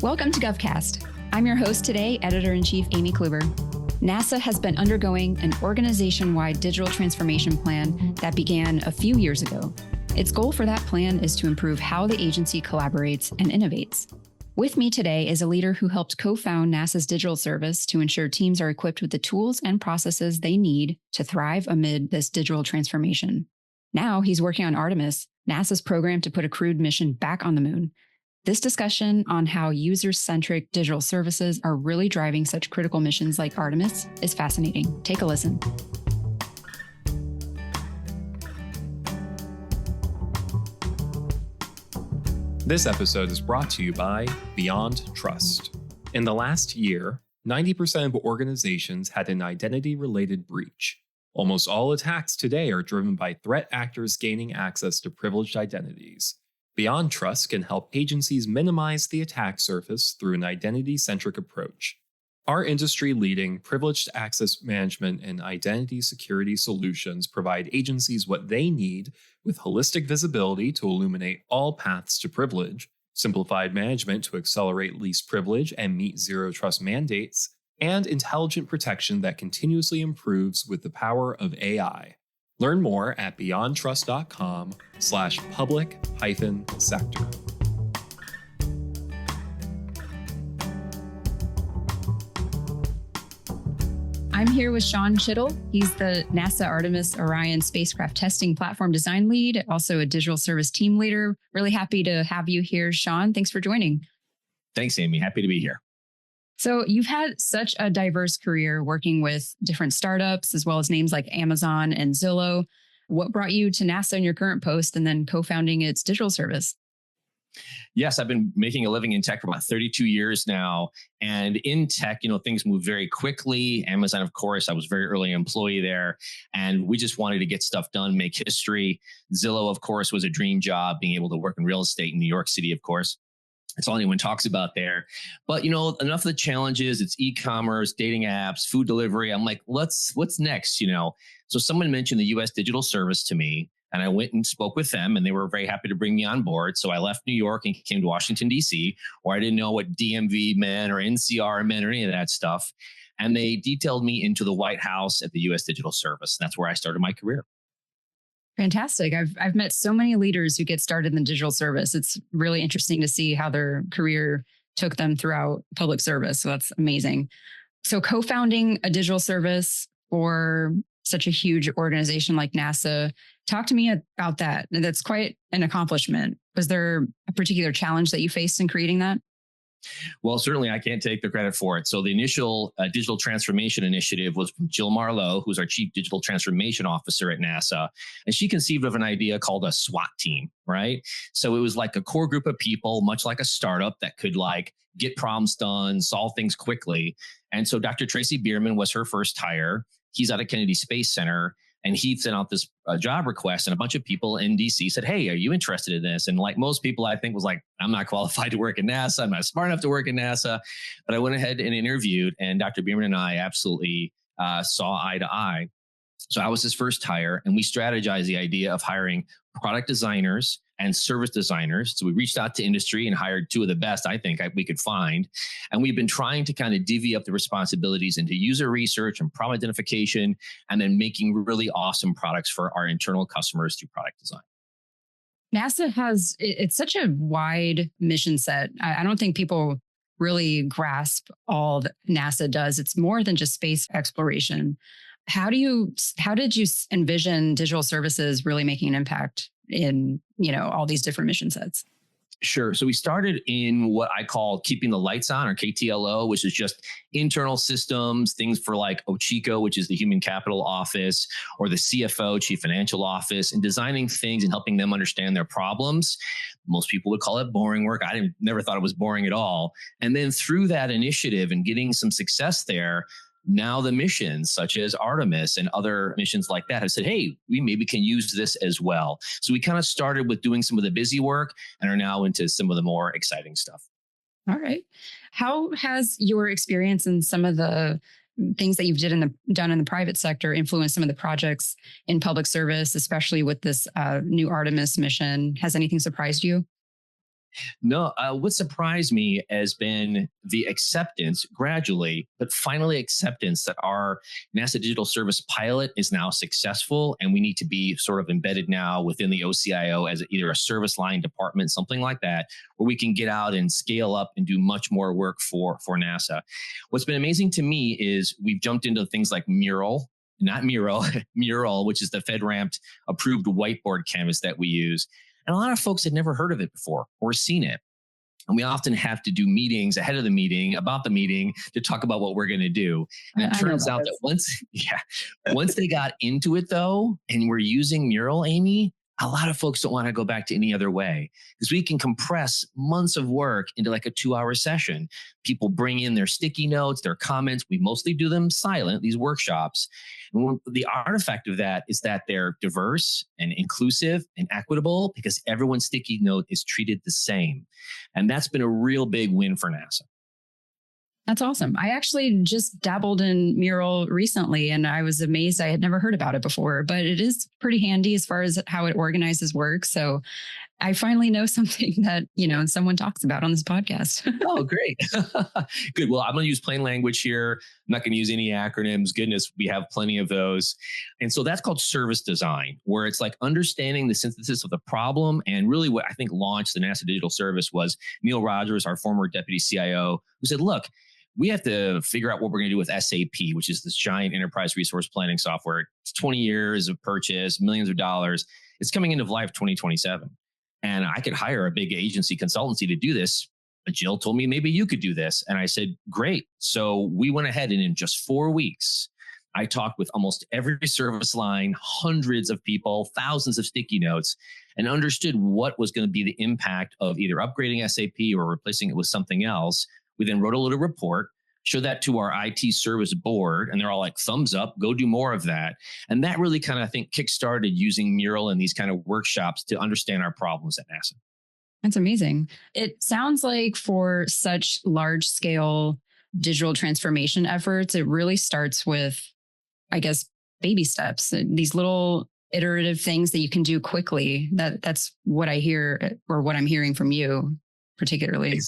Welcome to GovCast. I'm your host today, Editor-in-Chief Amy Kluber. NASA has been undergoing an organization-wide digital transformation plan that began a few years ago. Its goal for that plan is to improve how the agency collaborates and innovates. With me today is a leader who helped co-found NASA's digital service to ensure teams are equipped with the tools and processes they need to thrive amid this digital transformation. Now he's working on Artemis, NASA's program to put a crewed mission back on the moon. This discussion on how user-centric digital services are really driving such critical missions like Artemis is fascinating. Take a listen. This episode is brought to you by Beyond Trust. In the last year, 90% of organizations had an identity-related breach. Almost all attacks today are driven by threat actors gaining access to privileged identities. Beyond Trust can help agencies minimize the attack surface through an identity-centric approach. Our industry-leading privileged access management and identity security solutions provide agencies what they need with holistic visibility to illuminate all paths to privilege, simplified management to accelerate least privilege and meet zero trust mandates, and intelligent protection that continuously improves with the power of AI. Learn more at beyondtrust.com/public-sector. I'm here with Shawn Chittle. He's the NASA Artemis Orion spacecraft testing platform design lead, also a digital service team leader. Really happy to have you here, Shawn. Thanks for joining. Thanks, Amy. Happy to be here. So you've had such a diverse career working with different startups, as well as names like Amazon and Zillow. What brought you to NASA in your current post and then co-founding its digital service? Yes, I've been making a living in tech for about 32 years now. And in tech, things move very quickly. Amazon, of course, I was a very early employee there. And we just wanted to get stuff done, make history. Zillow, of course, was a dream job, being able to work in real estate in New York City, of course. That's all anyone talks about there. But, enough of the challenges. It's e-commerce, dating apps, food delivery. I'm like, what's next, So someone mentioned the U.S. Digital Service to me, and I went and spoke with them, and they were very happy to bring me on board. So I left New York and came to Washington, D.C., where I didn't know what DMV meant or NCR meant or any of that stuff. And they detailed me into the White House at the U.S. Digital Service. And that's where I started my career. Fantastic. I've met so many leaders who get started in the digital service. It's really interesting to see how their career took them throughout public service. So that's amazing. So co-founding a digital service for such a huge organization like NASA, talk to me about that. That's quite an accomplishment. Was there a particular challenge that you faced in creating that? Well, certainly I can't take the credit for it. So the initial digital transformation initiative was from Jill Marlowe, who's our chief digital transformation officer at NASA. And she conceived of an idea called a SWAT team, right? So it was like a core group of people, much like a startup that could get problems done, solve things quickly. And so Dr. Tracy Bierman was her first hire. He's out of Kennedy Space Center. And he sent out this job request, and a bunch of people in DC said, "Hey, are you interested in this?" And like most people, I think was like, "I'm not qualified to work at NASA. I'm not smart enough to work at NASA." But I went ahead and interviewed, and Dr. Bierman and I absolutely saw eye to eye. So I was his first hire, and we strategized the idea of hiring product designers and service designers. So we reached out to industry and hired two of the best I think we could find. And we've been trying to kind of divvy up the responsibilities into user research and problem identification, and then making really awesome products for our internal customers through product design. NASA it's such a wide mission set. I don't think people really grasp all that NASA does. It's more than just space exploration. How did you envision digital services really making an impact in, all these different mission sets? Sure. So we started in what I call keeping the lights on, or KTLO, which is just internal systems, things for like OCHICO, which is the Human Capital Office, or the CFO, Chief Financial Office, and designing things and helping them understand their problems. Most people would call it boring work. I never thought it was boring at all. And then through that initiative and getting some success there, now the missions such as Artemis and other missions like that have said, hey, we maybe can use this as well. So we kind of started with doing some of the busy work and are now into some of the more exciting stuff. All right. How has your experience in some of the things that you've done in the private sector influenced some of the projects in public service, especially with this new Artemis mission? Has anything surprised you? No, what surprised me has been the acceptance gradually, but finally acceptance that our NASA Digital Service pilot is now successful. And we need to be sort of embedded now within the OCIO as either a service line department, something like that, where we can get out and scale up and do much more work for NASA. What's been amazing to me is we've jumped into things like Mural, not Mural, Mural, which is the FedRAMP approved whiteboard canvas that we use. And a lot of folks had never heard of it before or seen it. And we often have to do meetings ahead of the meeting, about the meeting, to talk about what we're going to do. And it turns out that once they got into it, though, and we're using Mural, Amy, a lot of folks don't want to go back to any other way because we can compress months of work into like a 2-hour session. People bring in their sticky notes, their comments. We mostly do them silent, these workshops. And the artifact of that is that they're diverse and inclusive and equitable because everyone's sticky note is treated the same. And that's been a real big win for NASA. That's awesome. I actually just dabbled in Mural recently and I was amazed. I had never heard about it before, but it is pretty handy as far as how it organizes work. So I finally know something that, someone talks about on this podcast. Oh, great. Good. Well, I'm going to use plain language here. I'm not going to use any acronyms. Goodness, we have plenty of those. And so that's called service design, where it's like understanding the synthesis of the problem. And really what I think launched the NASA Digital Service was Neil Rogers, our former deputy CIO, who said, look, we have to figure out what we're going to do with SAP, which is this giant enterprise resource planning software. It's 20 years of purchase, millions of dollars. It's coming into life 2027. And I could hire a big agency consultancy to do this. But Jill told me maybe you could do this. And I said, great. So we went ahead and in just 4 weeks, I talked with almost every service line, hundreds of people, thousands of sticky notes, and understood what was going to be the impact of either upgrading SAP or replacing it with something else. We then wrote a little report, showed that to our IT service board, and they're all like, thumbs up, go do more of that. And that really kind of, I think, kickstarted using Mural and these kind of workshops to understand our problems at NASA. That's amazing. It sounds like for such large scale digital transformation efforts, it really starts with, I guess, baby steps, these little iterative things that you can do quickly. That's what I hear, or what I'm hearing from you particularly.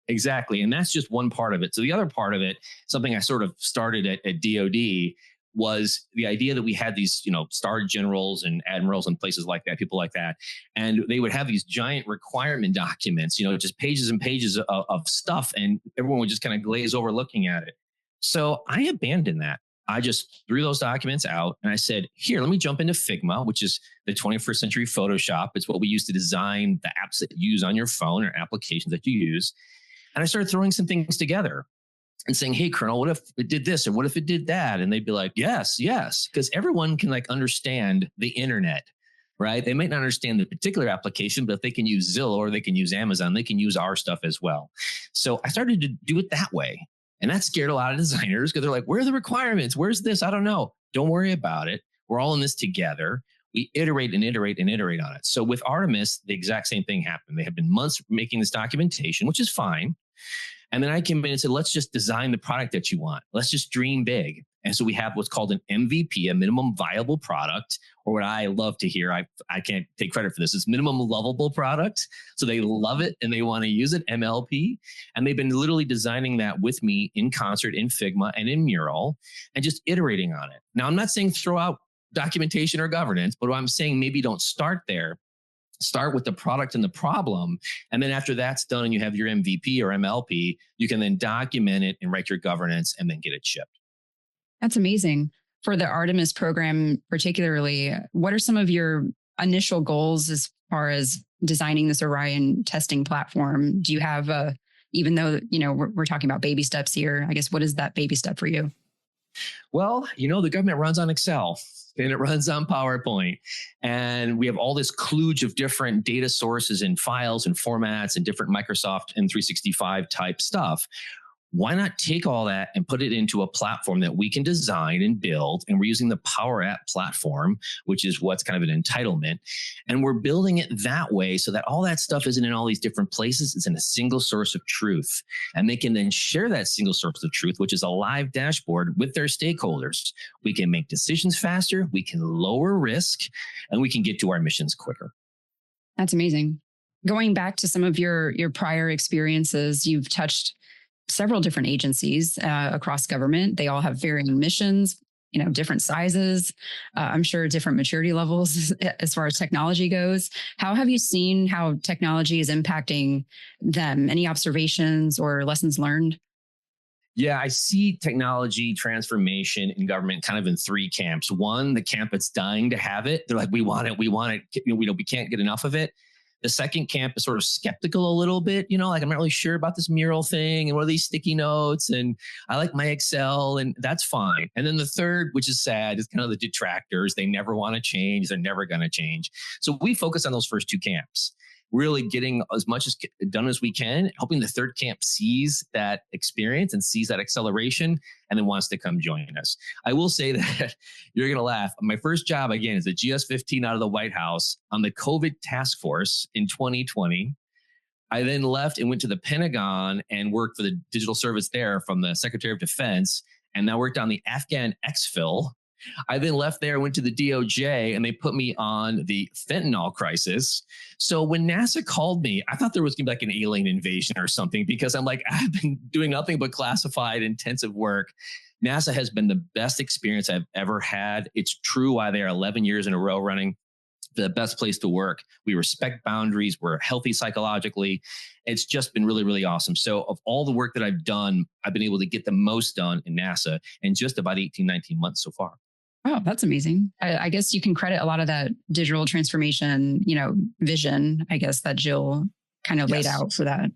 Exactly. And that's just one part of it. So the other part of it, something I sort of started at DOD, was the idea that we had these, star generals and admirals and places like that, people like that. And they would have these giant requirement documents, just pages and pages of stuff. And everyone would just kind of glaze over looking at it. So I abandoned that. I just threw those documents out and I said, here, let me jump into Figma, which is the 21st century Photoshop. It's what we use to design the apps that you use on your phone or applications that you use. And I started throwing some things together and saying, hey, Colonel, what if it did this? And what if it did that? And they'd be like, yes. Because everyone can understand the internet, right? They might not understand the particular application, but if they can use Zillow or they can use Amazon, they can use our stuff as well. So I started to do it that way. And that scared a lot of designers because they're like, where are the requirements? Where's this? I don't know. Don't worry about it. We're all in this together. We iterate and iterate and iterate on it. So with Artemis, the exact same thing happened. They have been months making this documentation, which is fine. And then I came in and said, let's just design the product that you want. Let's just dream big. And so we have what's called an MVP, a minimum viable product, or what I love to hear. I can't take credit for this. It's minimum lovable product. So they love it and they want to use it, MLP. And they've been literally designing that with me in concert in Figma and in Mural and just iterating on it. Now, I'm not saying throw out documentation or governance, but I'm saying maybe don't start there. Start with the product and the problem. And then after that's done and you have your MVP or MLP, you can then document it and write your governance and then get it shipped. That's amazing. For the Artemis program particularly, what are some of your initial goals as far as designing this Orion testing platform? Do you have even though, we're talking about baby steps here, I guess, what is that baby step for you? Well, the government runs on Excel and it runs on PowerPoint. And we have all this kludge of different data sources and files and formats and different Microsoft and 365 type stuff. Why not take all that and put it into a platform that we can design and build? And we're using the Power App platform, which is what's kind of an entitlement. And we're building it that way so that all that stuff isn't in all these different places. It's in a single source of truth. And they can then share that single source of truth, which is a live dashboard with their stakeholders. We can make decisions faster, we can lower risk, and we can get to our missions quicker. That's amazing. Going back to some of your prior experiences, you've touched several different agencies across government. They all have varying missions, different sizes. I'm sure different maturity levels as far as technology goes. How have you seen how technology is impacting them? Any observations or lessons learned? Yeah, I see technology transformation in government kind of in three camps. One, the camp that's dying to have it. They're like, we want it. We can't get enough of it. The second camp is sort of skeptical a little bit, like I'm not really sure about this mural thing and what are these sticky notes and I like my Excel and that's fine. And then the third, which is sad, is kind of the detractors. They never want to change. They're never going to change. So we focus on those first two camps, really getting as much as done as we can, hoping the third camp sees that experience and sees that acceleration and then wants to come join us. I will say that you're going to laugh. My first job, again, is a GS-15 out of the White House on the COVID task force in 2020. I then left and went to the Pentagon and worked for the digital service there from the Secretary of Defense. And I worked on the Afghan exfil. I then left there, went to the DOJ, and they put me on the fentanyl crisis. So when NASA called me, I thought there was going to be like an alien invasion or something because I'm like, I've been doing nothing but classified intensive work. NASA has been the best experience I've ever had. It's true why they are 11 years in a row running the best place to work. We respect boundaries. We're healthy psychologically. It's just been really, really awesome. So of all the work that I've done, I've been able to get the most done in NASA in just about 18, 19 months so far. Oh, that's amazing. I guess you can credit a lot of that digital transformation, vision, I guess, that Jill kind of laid out for that.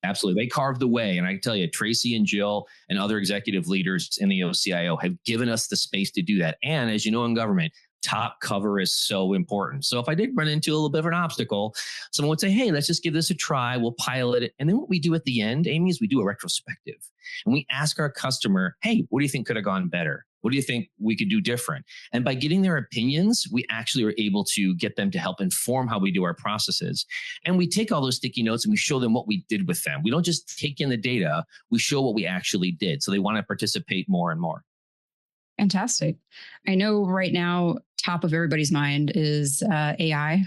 Absolutely. They carved the way. And I tell you, Tracy and Jill and other executive leaders in the GovCIO have given us the space to do that. And as you know, in government, top cover is so important. So if I did run into a little bit of an obstacle, someone would say, hey, let's just give this a try. We'll pilot it. And then what we do at the end, Amy, is we do a retrospective. And we ask our customer, hey, what do you think could have gone better? What do you think we could do different? And by getting their opinions, we actually are able to get them to help inform how we do our processes. And we take all those sticky notes and we show them what we did with them. We don't just take in the data, we show what we actually did. So they want to participate more and more. Fantastic. I know right now, top of everybody's mind is AI.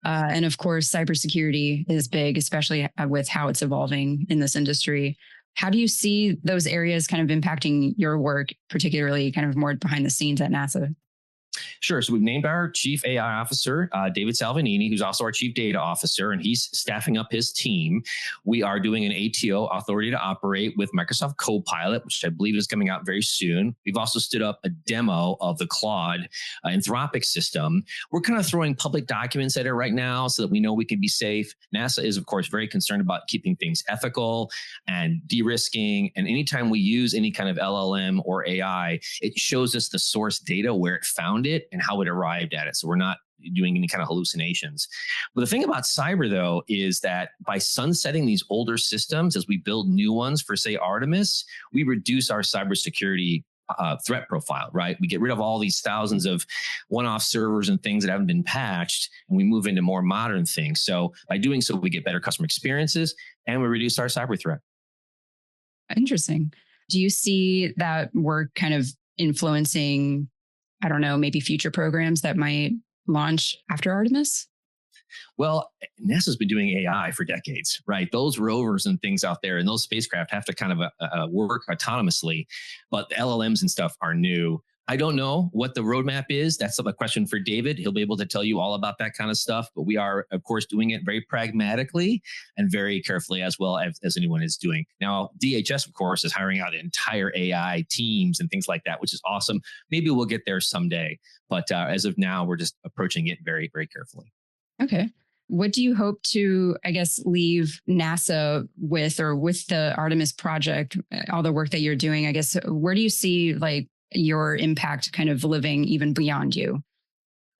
And of course, cybersecurity is big, especially with how it's evolving in this industry. How do you see those areas kind of impacting your work, particularly kind of more behind the scenes at NASA? Sure. So we've named our chief AI officer, David Salvanini, who's also our chief data officer, and he's staffing up his team. We are doing an ATO, authority to operate, with Microsoft Copilot, which I believe is coming out very soon. We've also stood up a demo of the Claude Anthropic system. We're kind of throwing public documents at it right now so that we know we can be safe. NASA is, of course, very concerned about keeping things ethical and de-risking. And anytime we use any kind of LLM or AI, it shows us the source data, where it found it and how it arrived at it. So we're not doing any kind of hallucinations. But the thing about cyber, though, is that by sunsetting these older systems, as we build new ones for, say, Artemis, we reduce our cybersecurity threat profile, right? We get rid of all these thousands of one-off servers and things that haven't been patched, and we move into more modern things. So by doing so, we get better customer experiences and we reduce our cyber threat. Interesting. Do you see that work kind of influencing, I don't know, maybe future programs that might launch after Artemis? Well, NASA's been doing AI for decades, right? Those rovers and things out there and those spacecraft have to kind of work autonomously, but the LLMs and stuff are new. I don't know what the roadmap is. That's a question for David. He'll be able to tell you all about that kind of stuff. But we are, of course, doing it very pragmatically and very carefully, as well as anyone is doing. Now, DHS, of course, is hiring out entire AI teams and things like that, which is awesome. Maybe we'll get there someday. But as of now, we're just approaching it very, very carefully. Okay. What do you hope to, I guess, leave NASA with, or with the Artemis project, all the work that you're doing? I guess, where do you see your impact kind of living even beyond you?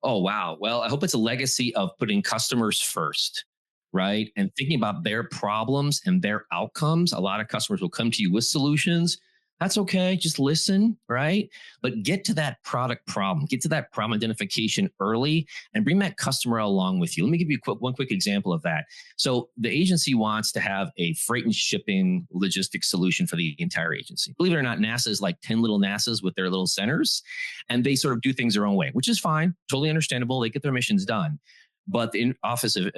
Oh, wow. Well, I hope it's a legacy of putting customers first, right? And thinking about their problems and their outcomes. A lot of customers will come to you with solutions. That's okay. Just listen, right? But get to that product problem, get to that problem identification early and bring that customer along with you. Let me give you one quick example of that. So the agency wants to have a freight and shipping logistics solution for the entire agency. Believe it or not, NASA is like 10 little NASAs with their little centers, and they sort of do things their own way, which is fine. Totally understandable. They get their missions done. But the Office of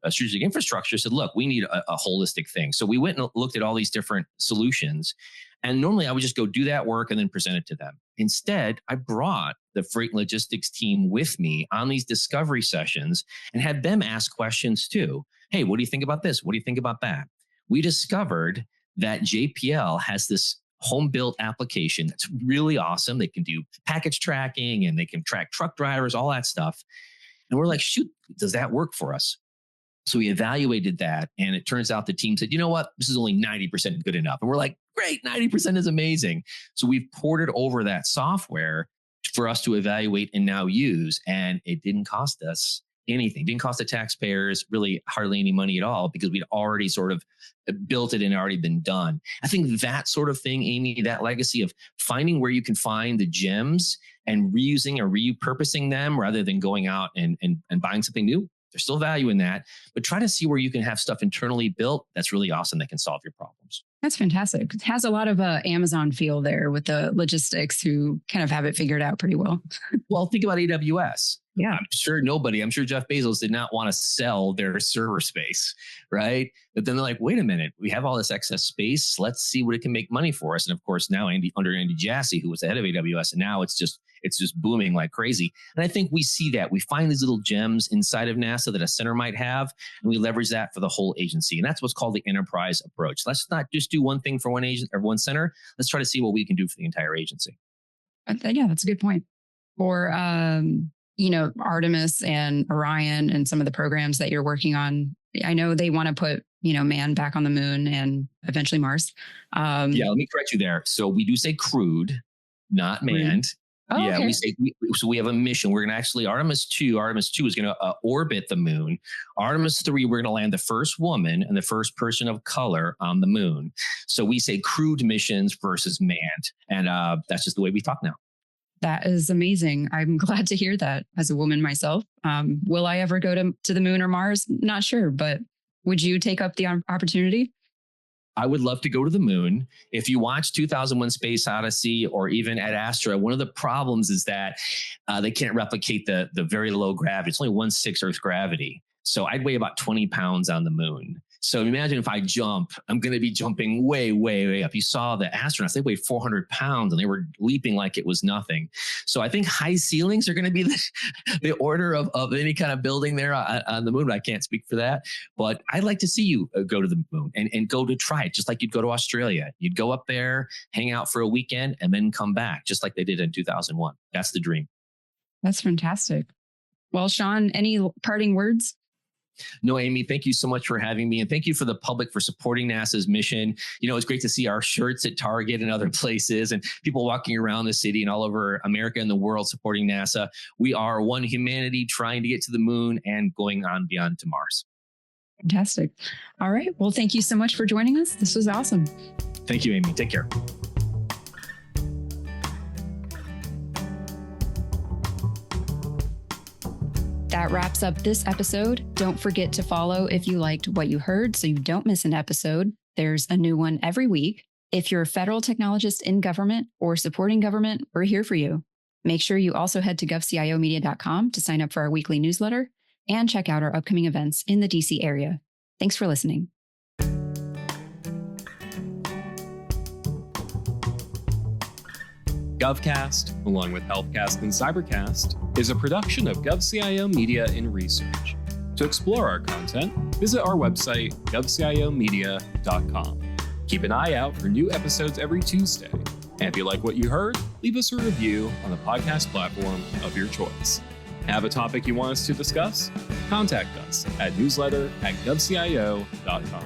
Strategic Infrastructure said, look, we need a holistic thing. So we went and looked at all these different solutions. And normally I would just go do that work and then present it to them. Instead, I brought the freight and logistics team with me on these discovery sessions and had them ask questions too. Hey, what do you think about this? What do you think about that? We discovered that JPL has this home-built application that's really awesome. They can do package tracking and they can track truck drivers, all that stuff. And we're like, shoot, does that work for us? So we evaluated that. And it turns out the team said, you know what? This is only 90% good enough. And we're like, great, 90% is amazing. So we've ported over that software for us to evaluate and now use. And it didn't cost us anything. It didn't cost the taxpayers really hardly any money at all because we'd already sort of built it and already been done. I think that sort of thing, Amy, that legacy of finding where you can find the gems and reusing or repurposing them rather than going out and buying something new. There's still value in that, but try to see where you can have stuff internally built that's really awesome that can solve your problems. That's fantastic. It has a lot of Amazon feel there with the logistics who kind of have it figured out pretty well. Well, think about AWS. Yeah. I'm sure Jeff Bezos did not want to sell their server space, right? But then they're like, wait a minute, we have all this excess space. Let's see what it can make money for us. And of course, now under Andy Jassy, who was the head of AWS, and now it's just booming like crazy. And I think we see that. We find these little gems inside of NASA that a center might have, and we leverage that for the whole agency. And that's what's called the enterprise approach. Let's not just do one thing for one agent or one center. Let's try to see what we can do for the entire agency. Yeah, that's a good point. For Artemis and Orion and some of the programs that you're working on, I know they want to put, man back on the moon and eventually Mars. Let me correct you there. So we do say crewed, not manned. Oh, yeah, okay. we have a mission. We're going to actually, Artemis 2 is going to orbit the moon. Artemis 3, we're going to land the first woman and the first person of color on the moon. So we say crewed missions versus manned. And that's just the way we talk now. That is amazing. I'm glad to hear that as a woman myself. Will I ever go to the moon or Mars? Not sure, but would you take up the opportunity? I would love to go to the moon. If you watch 2001 Space Odyssey or even Ad Astra, one of the problems is that they can't replicate the very low gravity. It's only 1/6 Earth's gravity. So I'd weigh about 20 pounds on the moon. So imagine if I jump, I'm going to be jumping way, way, way up. You saw the astronauts, they weighed 400 pounds and they were leaping like it was nothing. So I think high ceilings are going to be the order of any kind of building there on the moon. I can't speak for that, but I'd like to see you go to the moon and go to try it, just like you'd go to Australia. You'd go up there, hang out for a weekend, and then come back, just like they did in 2001. That's the dream. That's fantastic. Well, Shawn, any parting words? No, Amy, thank you so much for having me. And thank you for the public for supporting NASA's mission. It's great to see our shirts at Target and other places and people walking around the city and all over America and the world supporting NASA. We are one humanity trying to get to the moon and going on beyond to Mars. Fantastic. All right. Well, thank you so much for joining us. This was awesome. Thank you, Amy. Take care. That wraps up this episode. Don't forget to follow if you liked what you heard so you don't miss an episode. There's a new one every week. If you're a federal technologist in government or supporting government, we're here for you. Make sure you also head to govciomedia.com to sign up for our weekly newsletter and check out our upcoming events in the DC area. Thanks for listening. GovCast, along with HealthCast and Cybercast, is a production of GovCIO Media and Research. To explore our content, visit our website, govciomedia.com. Keep an eye out for new episodes every Tuesday. And if you like what you heard, leave us a review on the podcast platform of your choice. Have a topic you want us to discuss? Contact us at newsletter@govcio.com.